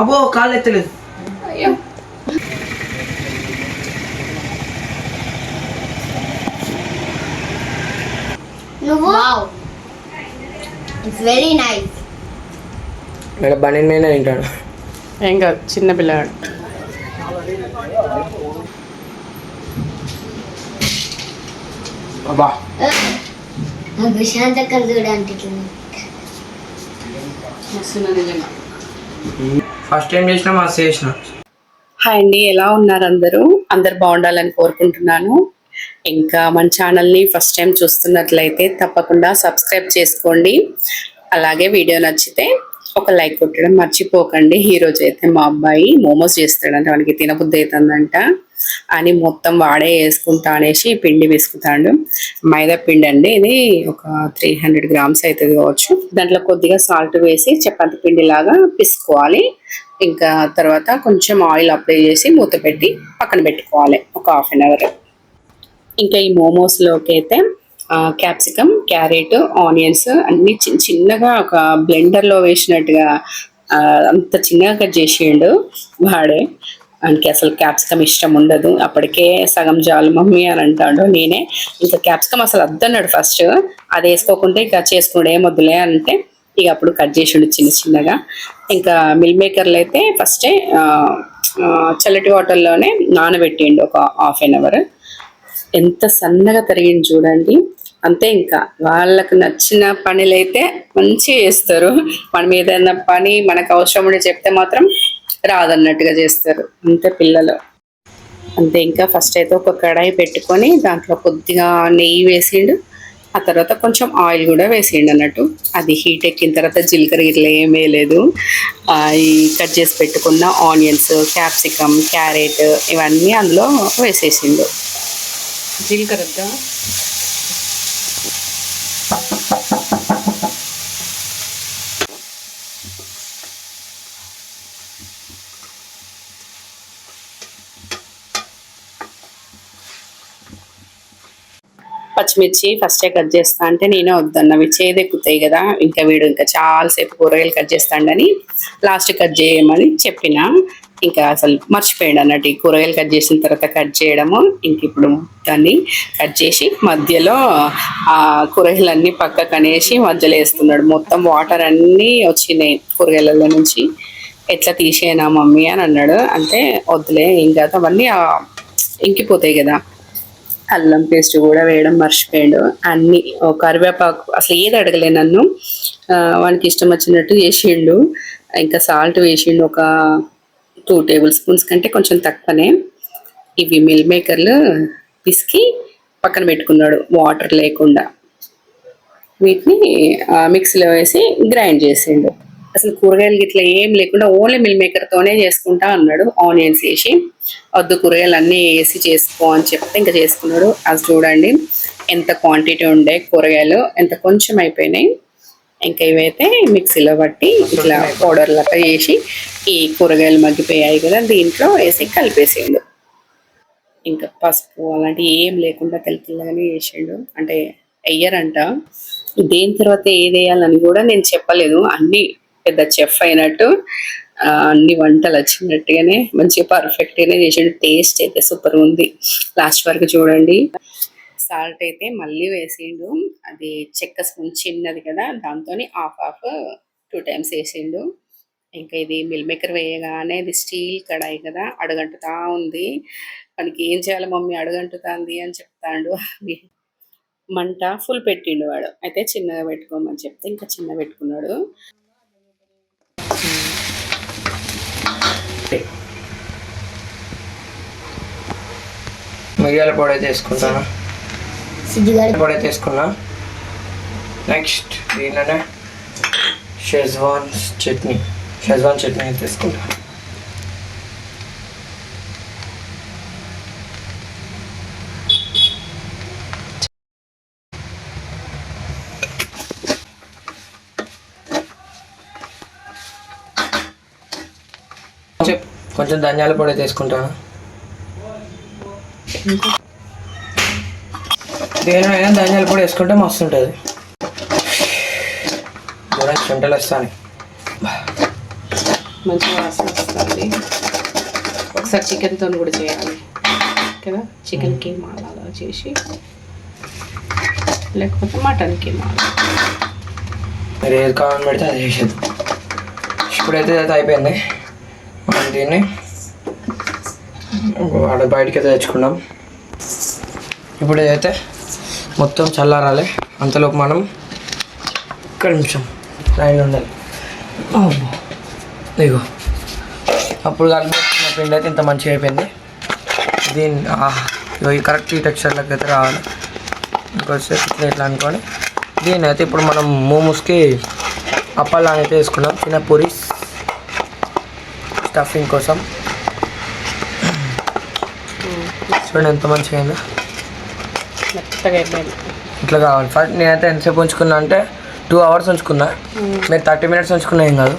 అబ్బో కాళ్ళు ఎత్తలేదు. Very nice. ఇక్కడ బండి మీద తింటాడు. ఏం కాదు, చిన్న పిల్లగాడు. అబ్బా ప్రశాంత్ అక్కడ చూడండి. ఫస్ట్ టైం చేసినా మస్తు చేసిన. హాయ్ అండి, ఎలా ఉన్నారు అందరూ బాగుండాలని కోరుకుంటున్నాను. ఇంకా మన ఛానల్ని ఫస్ట్ టైం చూస్తున్నట్లయితే తప్పకుండా సబ్స్క్రైబ్ చేసుకోండి. అలాగే వీడియో నచ్చితే ఒక లైక్ కొట్టడం మర్చిపోకండి. ఈరోజు అయితే మా అబ్బాయి మోమోస్ చేస్తాడంట, వానికి తినబుద్ధి అవుతుందంట అని మొత్తం వాడే వేసుకుంటా అనేసి పిండి వేసుకుంటాడు. మైదా పిండి అండి ఇది, ఒక 300 గ్రామ్స్ అవుతుంది కావచ్చు. దాంట్లో కొద్దిగా సాల్ట్ వేసి చపాతి పిండి లాగా పిసుకోవాలి. ఇంకా తర్వాత కొంచెం ఆయిల్ అప్లై చేసి మూత పెట్టి పక్కన పెట్టుకోవాలి ఒక హాఫ్ అన్ అవర్. ఇంకా ఈ మోమోస్లోకి అయితే క్యాప్సికమ్, క్యారెట్, ఆనియన్స్ అన్ని చిన్నగా ఒక బ్లెండర్లో వేసినట్టుగా అంత చిన్నగా కట్ చేసిండు వాడే. ఆయనకి అసలు క్యాప్సికమ్ ఇష్టం ఉండదు. అప్పటికే సగం జాలు మమ్మీ అని అంటాడు. నేనే ఇంకా క్యాప్సికమ్ అసలు వద్దన్నాడు ఫస్ట్. అది వేసుకోకుండా ఇక చేసుకున్నాడు, ఏం వద్దులే అంటే ఇక అప్పుడు కట్ చేసిండు చిన్నగా. ఇంకా మిల్ మేకర్లు అయితే ఫస్టే చల్లటి వాటర్లోనే నానబెట్టిండు ఒక హాఫ్ అన్ అవర్. ఎంత సన్నగా తరిగింది చూడండి. అంతే, ఇంకా వాళ్ళకు నచ్చిన పనులైతే మంచిగా చేస్తారు. మనం ఏదైనా పని మనకు అవసరం ఉండి చెప్తే మాత్రం రాదన్నట్టుగా చేస్తారు, అంతే పిల్లలు. అంతే, ఇంకా ఫస్ట్ అయితే ఒక కడాయి పెట్టుకొని దాంట్లో కొద్దిగా నెయ్యి వేసిండు. ఆ తర్వాత కొంచెం ఆయిల్ కూడా వేసిండు అన్నట్టు. అది హీట్ ఎక్కిన తర్వాత జీలకర్ర గిట్ల ఏం వేయలేదు. ఈ కట్ చేసి పెట్టుకున్న ఆనియన్స్, క్యాప్సికమ్, క్యారెట్ ఇవన్నీ అందులో వేసేసిండు. జీలకర్ర పచ్చిమిర్చి ఫస్టే కట్ చేస్తా అంటే నేనే వద్దన్నవి చేదెక్కుతాయి కదా, ఇంకా వీడు ఇంకా చాలాసేపు కూరగాయలు కట్ చేస్తాడని లాస్ట్ కట్ చేయమని చెప్పిన. ఇంకా అసలు మర్చిపోయాడు అన్నట్టు ఈ కూరగాయలు కట్ చేసిన తర్వాత కట్ చేయడము. ఇంక ఇప్పుడు దాన్ని కట్ చేసి మధ్యలో ఆ కూరగాయలన్నీ పక్కకు అనేసి మధ్యలో వేస్తున్నాడు. మొత్తం వాటర్ అన్నీ వచ్చినాయి కూరగాయలలో నుంచి. ఎట్లా తీసేయనా మమ్మీ అని అన్నాడు. అంటే వద్దులే ఇంకా అవన్నీ ఇంకిపోతాయి కదా. అల్లం పేస్ట్ కూడా వేయడం మర్చిపోయాడు. అన్ని కరివేపాకు అసలు ఏది అడగలే నన్ను, వానికి ఇష్టం వచ్చినట్టు చేసిండు. ఇంకా సాల్ట్ వేసిండు ఒక 2 టేబుల్ స్పూన్స్ కంటే కొంచెం తక్కువనే. ఇవి మిల్ మేకర్లు పిసికి పక్కన పెట్టుకున్నాడు వాటర్ లేకుండా. వీటిని మిక్సీలో వేసి గ్రైండ్ చేసిండు. అసలు కూరగాయలు గిట్లా ఏం లేకుండా ఓన్లీ మిల్ మేకర్తోనే చేసుకుంటా అన్నాడు. ఆనియన్స్ వేసి వద్దు కూరగాయలు అన్నీ వేసి చేసుకో అని చెప్తే ఇంకా చేసుకున్నాడు. అది చూడండి ఎంత క్వాంటిటీ ఉండే కూరగాయలు, ఎంత కొంచెం అయిపోయినాయి. ఇంకా ఇవైతే మిక్సీలో పట్టి ఇట్లా పౌడర్ లాగా చేసి ఈ కూరగాయలు మగ్గిపోయాయి కదా దీంట్లో వేసి కలిపేసిండు. ఇంకా పసుపు అలాంటివి ఏం లేకుండా తెల్లగానే చేసిండు. అంటే వెయ్యరంట. దేని తర్వాత ఏది వేయాలని కూడా నేను చెప్పలేదు. అన్ని పెద్ద చెఫ్ అయినట్టు అన్ని వంటలు వచ్చినట్టుగానే మంచిగా పర్ఫెక్ట్గానే చేసిండు. టేస్ట్ అయితే సూపర్ ఉంది. లాస్ట్ వరకు చూడండి. సాల్ట్ అయితే మళ్ళీ వేసిండు. అది చెక్క స్పూన్ చిన్నది కదా, దాంతో హాఫ్ 2 టైమ్స్ వేసిండు. ఇంకా ఇది మిల్ మేకర్ వేయగానే ఇది స్టీల్ కడాయి కదా, అడుగంటుతా ఉంది. మనకి ఏం చేయాలి మమ్మీ అడుగంటుతుంది అని చెప్తాడు. మంట ఫుల్ పెట్టిండు వాడు. అయితే చిన్నగా పెట్టుకోమని చెప్తే ఇంకా చిన్న పెట్టుకున్నాడు. మిరియాల పొడి అయితే వేసుకుంటాను, పొడి అయితే వేసుకున్నా. నెక్స్ట్ దీనిలోనే షెజ్వాన్ చట్నీ అయితే వేసుకుంటా. కొంచెం ధనియాల పొడి తీసుకుంటాను. దేనివైనా ధనియాల పొడి వేసుకుంటే మస్తు ఉంటుంది. చూడండి చుంటలు వస్తాను. మంచిగా వాసన వస్తుంది. ఒకసారి చికెన్తో కూడా చేయాలి కదా, చికెన్ కీమా అలా చేసి, లేకపోతే మటన్ కీమా. మీరు ఏది కావాలని పెడితే అది చేసేది. ఇప్పుడైతే అయితే అయిపోయింది. మనం దీన్ని వాడు బయటికి అయితే తెచ్చుకున్నాం. ఇప్పుడు ఇదైతే మొత్తం చల్లారాలి. అంతలోపు మనం ఒక్క నిమిషం లైన్ ఉండాలి. ఇగో అప్పుడు కలిపిన పిండి అయితే ఇంత మంచిగా అయిపోయింది. దీన్ని ఇగో కరెక్ట్ ఈ టెక్స్చర్లోకి అయితే రావాలి. ఇంకొచ్చేసి ఇట్లా అనుకొని దీన్ని అయితే ఇప్పుడు మనం మోమోస్కి అప్పాలని అయితే వేసుకున్నాం. చిన్న పూరి స్టఫింగ్ కోసం. చూడండి ఎంత మంచిగా అయిందో. మెత్తగా అయిపోయింది. ఇట్లా కావాలి. ఫస్ట్ నేనైతే ఎంతసేపు ఉంచుకున్నా అంటే 2 hours ఉంచుకున్నా. మీరు 30 minutes ఉంచుకున్నా ఏం కాదు.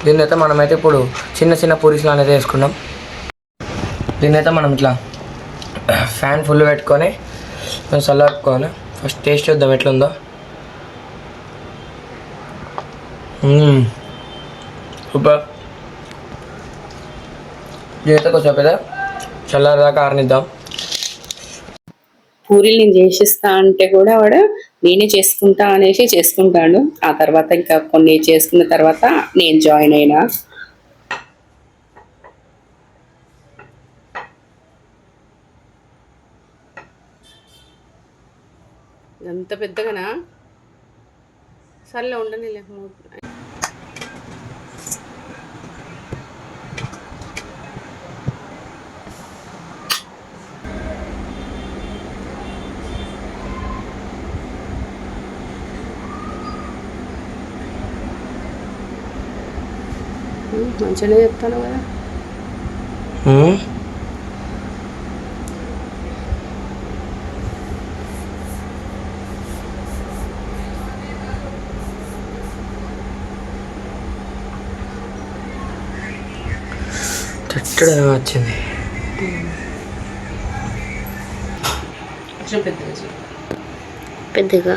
దీన్ని అయితే మనమైతే ఇప్పుడు చిన్న చిన్న పూరీస్లో అనేది వేసుకున్నాం. దీన్ని అయితే మనం ఇట్లా ఫ్యాన్ ఫుల్ పెట్టుకొని చల్లారుకోవాలి. ఫస్ట్ టేస్ట్ చూద్దాం ఎట్లుందో. సూపర్. దీనైతే కొంచెం పెద్ద చల్లారదాకా ఆరనిద్దాం. పూరీలు నేను చేసిస్తా అంటే కూడా వాడు నేనే చేసుకుంటా అనేసి చేసుకుంటాడు. ఆ తర్వాత ఇంకా కొన్ని చేసుకున్న తర్వాత నేను జాయిన్ అయినా. ఎంత పెద్దగానా సర్లే ఉండని లేకపోతే మంచిగానే చెప్తాను కదా. చెట్టడం వచ్చింది. పెద్దగా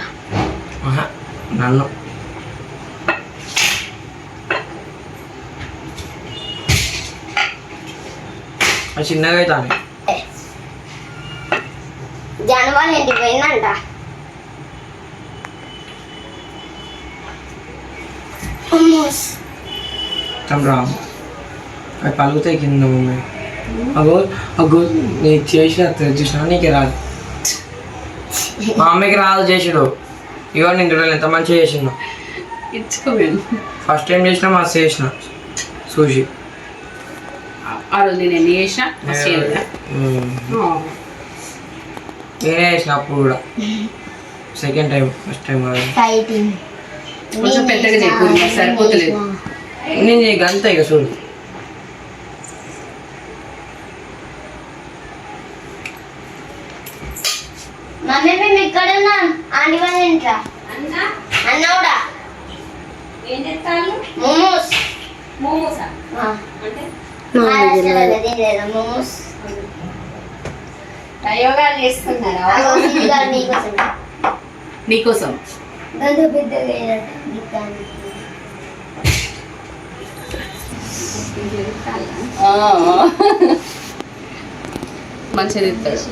నన్ను చిన్నగా అవుతాను. జనవరి ఇంటికి పోయిందంట. రాము అవి పలుగుతాయి కింద మమ్మీ. అగో అగో నీకు చేసిన చూసినా నీకే రాదు. మా అమ్మకి రాదు చేసుడు. ఇగో నేను చూడాలి ఎంత మంచిగా చేసిండు. ఇచ్చుకోవేను ఫస్ట్ టైం చేసినా మస్తు చేసిన సూషి. ఆ రోజు నేను ఎన్ని చేసిన నేనే చేసిన అప్పుడు కూడా. సెకండ్ టైం, ఫస్ట్ టైం కాదు. కొంచెం పెద్దగా చేయకూడదు, సరిపోతలేదు. నేను ఇక అంతా ఇక చూడు. మమ్మీ మేము ఇక్కడ ఉన్నాం. ఆంటీ వాళ్ళ ఇంట్లో అన్న కూడా ఏం చేస్తాను. మోమోస్. మోమోసా అంటే మోమోస్ యోగా చేస్తున్నారా? నీకోసం మంచిగా తింటాడు.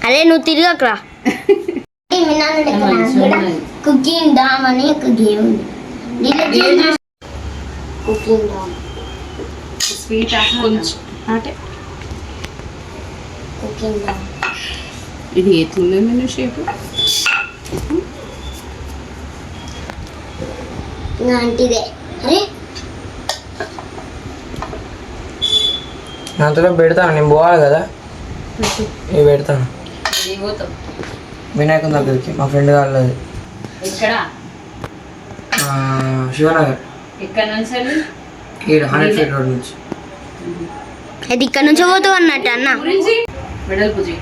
అదే నువ్వు తిరగకరా. కుకింగ్ డామ్ అని ఒక గేమ్ ఉంది. కుకింగ్ డామ్ స్వీట్ కొంచెం అంటే కుకింగ్ డామ్. ఇది ఎట్లుంది మెనూ షేప్? ఇలాంటిదే. అరే అంతలో పెడతాను. నేను పోవాలి కదా, ఇవి పెడతాను. వినాయకుని దగ్గరికి మా ఫ్రెండ్ వాళ్ళది. ఇక్కడ శివనగర్. ఇక్కడ నుంచి 100 feet రోడ్ నుంచి. అది ఇక్కడ నుంచి పోతావు అన్నట్టు అన్న. వెడల్పు చేయి,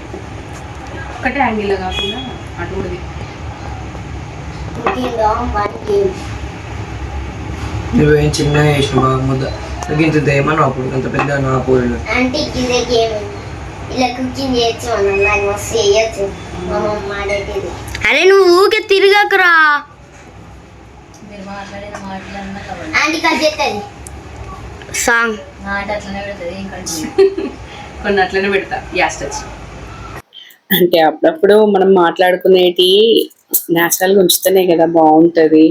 ఒకటే యాంగిల్ కాకుండా అటు కూడా. నువ్వేం చిన్నగా చేసిన బాగా ముద్ద ఇంత ఏమన్నా అప్పుడు అంత పెద్ద నా పూలు అంటే ఇలా కుకింగ్ చేయొచ్చు మనం, నాకు మస్తు చేయొచ్చు. అరే నువ్వు ఊకే తిరగకురా. సాంగ్ కొన్ని అట్లనే పెడతా యాస్ట్ వచ్చి. అంటే అప్పుడప్పుడు మనం మాట్లాడుకునేటి నేచురల్గా ఉంచుతూనే కదా బాగుంటుంది.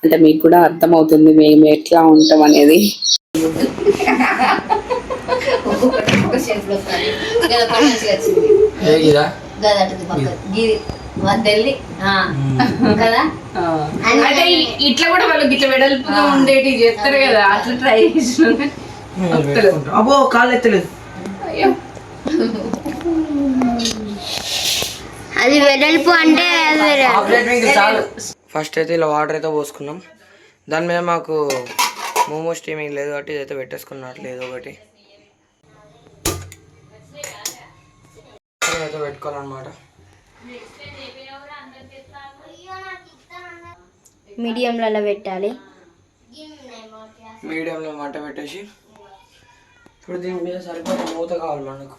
అంటే మీకు కూడా అర్థమవుతుంది మేము ఎట్లా ఉంటాం అనేది. అంటే ఇట్లా కూడా వాళ్ళు గిట్ల వెడల్పుగా ఉండేటి చేస్తారు కదా, అట్లా ట్రై చేసిన. అబ్బో కాళ్ళు ఎత్తలేదు. అది వెడల్పు అంటే ఫస్ట్ అయితే ఇలా వాటర్ అయితే పోసుకున్నాం. దాని మీద మాకు మోమో స్టీమింగ్ లేదు కాబట్టి ఇదైతే పెట్టేసుకున్నట్టు లేదు ఒకటి అయితే పెట్టుకోవాలన్నమాట. మీడియంలలో పెట్టాలి. మీడియంలో మంట పెట్టేసి ఇప్పుడు దీని మీద సరిపోతే మూత కావాలి మనకు.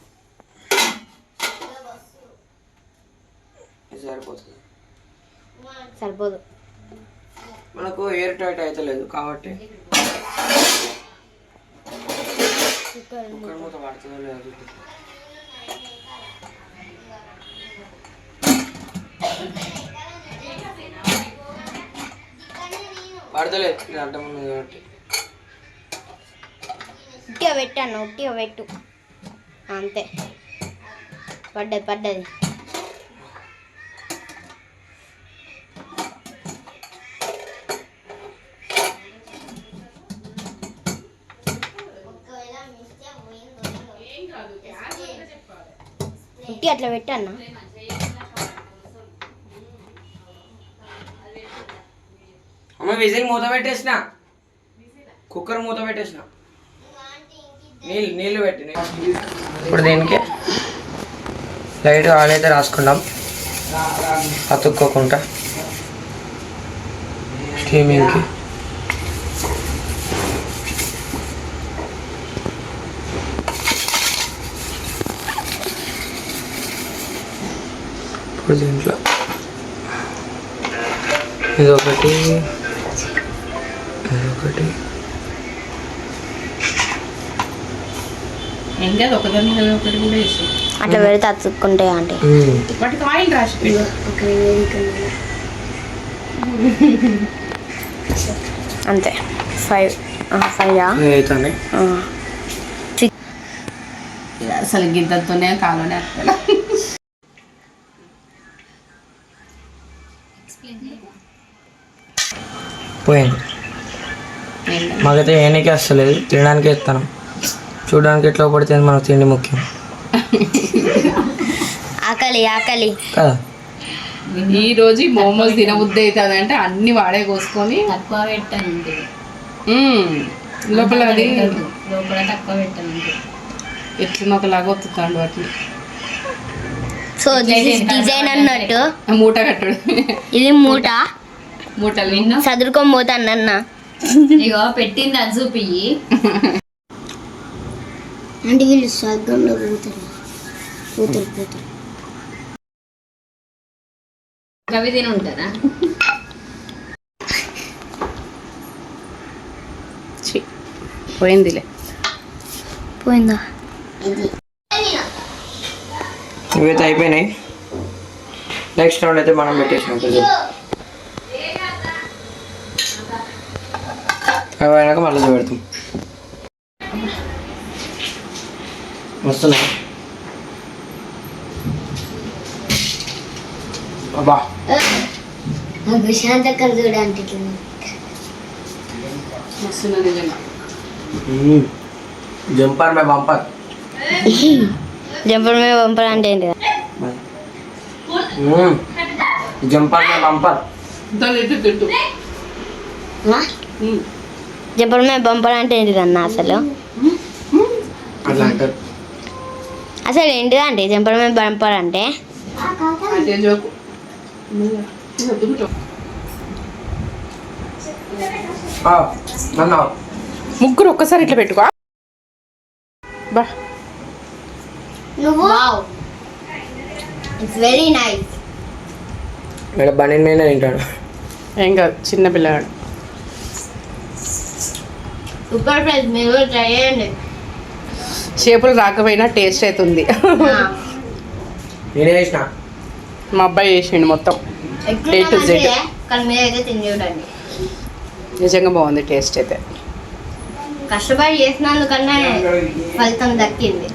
సరిపోతుంది, సరిపోదు మనకు ఎయిర్ టైట్ అయితే లేదు కాబట్టి కుక్కర్ మూత పడుతుందో లేదు. పడతలేదు ఇది అడ్డం ఉన్నది కాబట్టి ఉట్టిగా పెట్టాను. ఉట్టిగా పెట్టు అంతే. పడ్డది. ఉట్టి అట్లా పెట్టాను. అమ్మ విజిల్ మూత పెట్టేసిన, కుక్కర్ మూత పెట్టేసిన, నీళ్ళు పెట్టి. ఇప్పుడు దీనికి లైట్ ఆయిల్ అయితే రాసుకుందాం అతుక్కోకుండా స్టీమింగ్కి. ఇప్పుడు దీంట్లో ఇదొకటి ఇంకా ఒకదాని మీద ఒకటి కూడా వేసి అట్లా పెడితే అతుక్కుంటాయి అంటే వాటికి ఆయిల్ రాసి అంతే. 5 అవుతాయి. అసలు గిద్దతోనే కాలోనే అట్లా పోయింది. మాకైతే ఏనికి వస్తలేదు, తినడానికి ఇస్తాను. చూడడానికి ఎట్లా పడితే మనకు తిండి ముఖ్యం ఆకలి కదా. ఈ రోజు మోమోస్ తినబుద్ధి అవుతుంది అంటే అన్ని వాడే కోసుకొని తక్కువ పెట్టాను లోపల అది లోపల తక్కువ పెట్టాను ఎట్లా ఒకలాగా వస్తుంటాడు వాటిని. సో డిజైన్ అన్నట్టు మూట కట్టడు. ఇది మూటలు చదువుకోబోతాను అన్న. ఇగో పెట్టింది అది చూపియ్యి. అంటే వీళ్ళు సగ్గంలో పోతారు. కవి తిని ఉంటారా? పోయిందా? ఇవైతే అయిపోయినాయి. నెక్స్ట్ రౌండ్ అయితే మనం పెట్టేసినాం. అవి అయినాక మళ్ళీ పెడతాం. వస్తున్నాయి. అబ్బా ప్రశాంత్ అక్కడ చూడండి. జంపర్ మే బంపర్. జంపర్ మే బంపర్ అంటే ఏంటి? జంపర్ మే బంపర్. జంపర్ మే బంపర్ అంటే ఏంటిదన్న అసలు? అట్లా అంటారు. అసలు ఏంటిదంటే జంపర్ మే బంపర్ అంటే? ముగ్గురు ఒక్కసారి ఇట్లా పెట్టుకో. బా నువ్వు ఇట్స్ వెరీ నైస్. ఇక్కడ బనీ మీద తింటాడు. ఏం కాదు, చిన్న పిల్లగాడు. సూపర్ ఫ్రెండ్స్, మీరు కూడా ట్రై చేయండి. చేపలు రాకపోయినా టేస్ట్ అవుతుంది. నేనే చేసిన. మా అబ్బాయి చేసిండు మొత్తం A to Z. కానీ మీరైతే తిని చూడండి. నిజంగా బాగుంది టేస్ట్ అయితే. కష్టపడి చేసినందుకన్నా ఫలితం దక్కింది.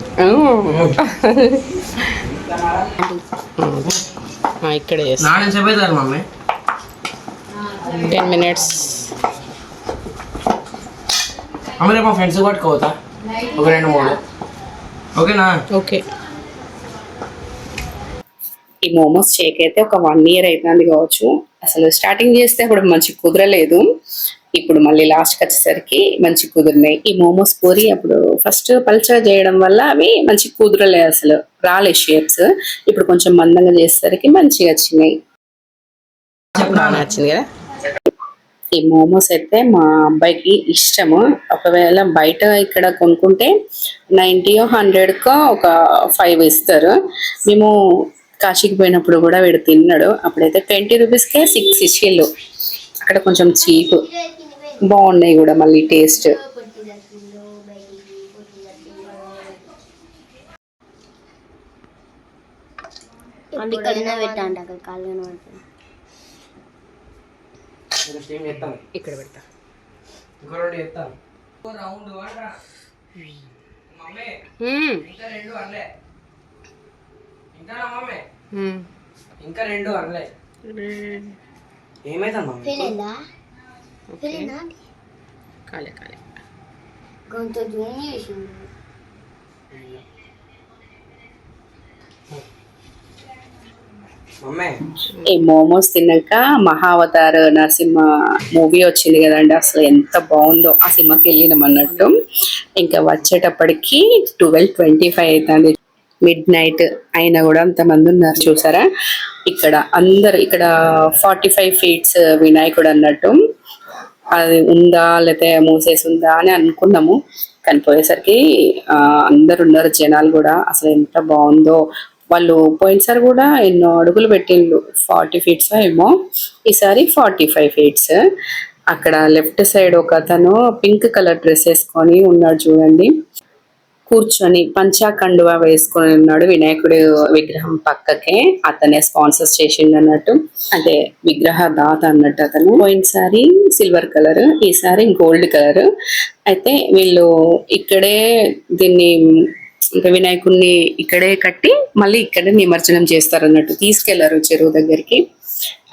ఇక్కడ చేస్తాం. నాన్న చెప్పేది మమ్మీ 10 minutes. అమ్మ రేపు మా ఫ్రెండ్స్ పట్టుకోవతా ఒక 2-3. ఓకేనా? ఓకే. ఈ మోమోస్ షేక్ అయితే ఒక 1 year అవుతుంది కావచ్చు. అసలు స్టార్టింగ్ చేస్తే అప్పుడు మంచి కుదరలేదు, ఇప్పుడు మళ్ళీ లాస్ట్కి వచ్చేసరికి మంచి కుదిరినాయి. ఈ మోమోస్ పూరి అప్పుడు ఫస్ట్ పల్చగా చేయడం వల్ల అవి మంచి కుదరలే, అసలు రాలే షేప్స్. ఇప్పుడు కొంచెం మందంగా చేసేసరికి మంచిగా వచ్చినాయి. నచ్చింది కదా. ఈ మోమోస్ అయితే మా అబ్బాయికి ఇష్టము. ఒకవేళ బయట ఇక్కడ కొనుక్కుంటే 90-100 ఒక 5 ఇస్తారు. మేము కాశీకి పోయినప్పుడు కూడా వీడు తిన్నాడు. అప్పుడైతే 20 రూపీస్కే 6 ఇచ్చిళ్ళు. అక్కడ కొంచెం చీప్, బాగున్నాయి కూడా మళ్ళీ టేస్ట్. ఇక్కడ పెడతా. ఇంకా 2 అనలే. ఏమైందా మమ్మీ? కాలే కాలే. మమ్మీ ఈ మోమోస్ తిన్నాక మహావతార్ నరసింహ మూవీ వచ్చింది కదండి, అసలు ఎంత బాగుందో. ఆ సినిమాకి వెళ్ళినాం అన్నట్టు. ఇంకా వచ్చేటప్పటికి 12:25 అవుతుంది. midnight అయినా కూడా అంతమంది ఉన్నారు చూసారా. ఇక్కడ అందరు ఇక్కడ 45 feet వినాయకుడు అన్నట్టు. అది ఉందా లేకపోతే మూసేసి ఉందా అని అనుకున్నాము, కానీ పోయేసరికి అందరు ఉన్నారు జనాలు కూడా. అసలు ఎంత బాగుందో. వాళ్ళు పోయినసారి కూడా ఎన్నో అడుగులు పెట్టిండ్రు, 40 feet ఏమో, ఈసారి 45 feet. అక్కడ లెఫ్ట్ సైడ్ ఒక అతను పింక్ కలర్ డ్రెస్ వేసుకొని ఉన్నాడు చూడండి, కూర్చొని పంచాకండువా వేసుకొని ఉన్నాడు వినాయకుడు విగ్రహం పక్కకే. అతనే స్పాన్సర్స్ చేసిండు అన్నట్టు, అంటే విగ్రహ దాత అన్నట్టు అతను. పోయినసారి సిల్వర్ కలర్, ఈసారి గోల్డ్ కలర్. అయితే వీళ్ళు ఇక్కడే దీన్ని అంటే వినాయకుడిని ఇక్కడే కట్టి మళ్ళీ ఇక్కడే నిమజ్జనం చేస్తారు అన్నట్టు. తీసుకెళ్లారు చెరువు దగ్గరికి,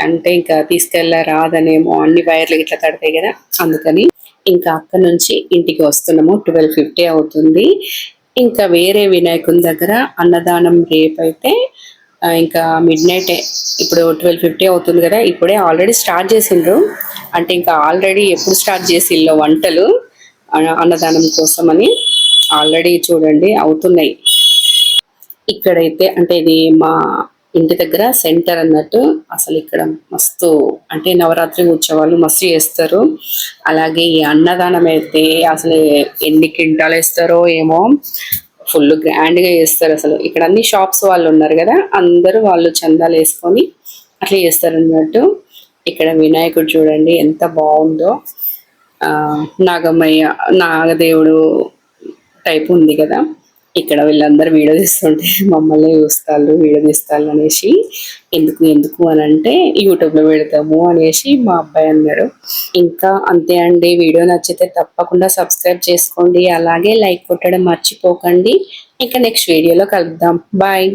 అంటే ఇంకా తీసుకెళ్లారాదనేమో, అన్ని వైర్లు ఇట్లా తడతాయి కదా, అందుకని ఇంకా అక్కడ నుంచి ఇంటికి వస్తున్నాము. 12:50 అవుతుంది. ఇంకా వేరే వినాయకుని దగ్గర అన్నదానం రేపు అయితే ఇంకా midnight. ఇప్పుడు 12:50 అవుతుంది కదా, ఇప్పుడే ఆల్రెడీ స్టార్ట్ చేసిండ్రు. అంటే ఇంకా ఆల్రెడీ ఎప్పుడు స్టార్ట్ చేసిండ్రో వంటలు అన్నదానం కోసం అని. ఆల్రెడీ చూడండి అవుతున్నాయి. ఇక్కడైతే అంటే ఇది మా ఇంటి దగ్గర సెంటర్ అన్నట్టు. అసలు ఇక్కడ మస్తు అంటే నవరాత్రి ఉత్సవాలు మస్తు చేస్తారు. అలాగే ఈ అన్నదానం అయితే అసలు ఎన్ని క్వింటాలు వేస్తారో ఏమో, ఫుల్ గ్రాండ్ గా చేస్తారు. అసలు ఇక్కడ అన్ని షాప్స్ వాళ్ళు ఉన్నారు కదా, అందరూ వాళ్ళు చందాలు వేసుకొని అట్లా చేస్తారు అన్నట్టు. ఇక్కడ వినాయకుడు చూడండి ఎంత బాగుందో. నాగమయ్య నాగదేవుడు టైప్ ఉంది కదా. ఇక్కడ వీళ్ళందరూ వీడియో తీస్తుంటే మమ్మల్ని చూస్తారు, వీడియో తీస్తారు అనేసి. ఎందుకు అని అంటే యూట్యూబ్లో పెడతాము అనేసి మా అబ్బాయి అన్నాడు. ఇంకా అంతే అండి. వీడియో నచ్చితే తప్పకుండా సబ్స్క్రైబ్ చేసుకోండి, అలాగే లైక్ కొట్టడం మర్చిపోకండి. ఇంకా నెక్స్ట్ వీడియోలో కలుద్దాం. బాయ్.